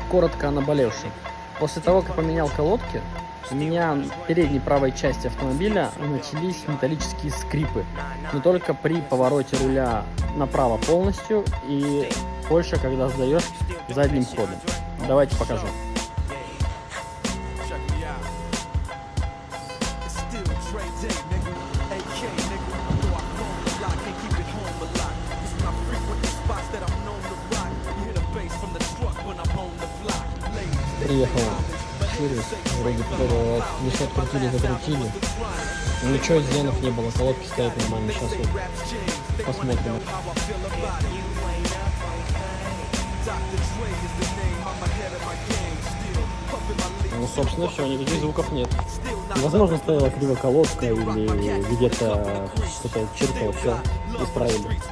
коротко о наболевшем. После того, как поменял колодки, у меня в передней правой части автомобиля начались металлические скрипы. Не только при повороте руля направо полностью и больше, когда сдаешь задним ходом. Давайте покажу. Приехал Сириус, вроде весь открутили, но ничего изъянов не было, колодки стоят нормально, сейчас вот посмотрим. Ну, собственно, все, никаких звуков нет. Возможно, стояла криво колодка или где-то что-то чиркало, все, исправили.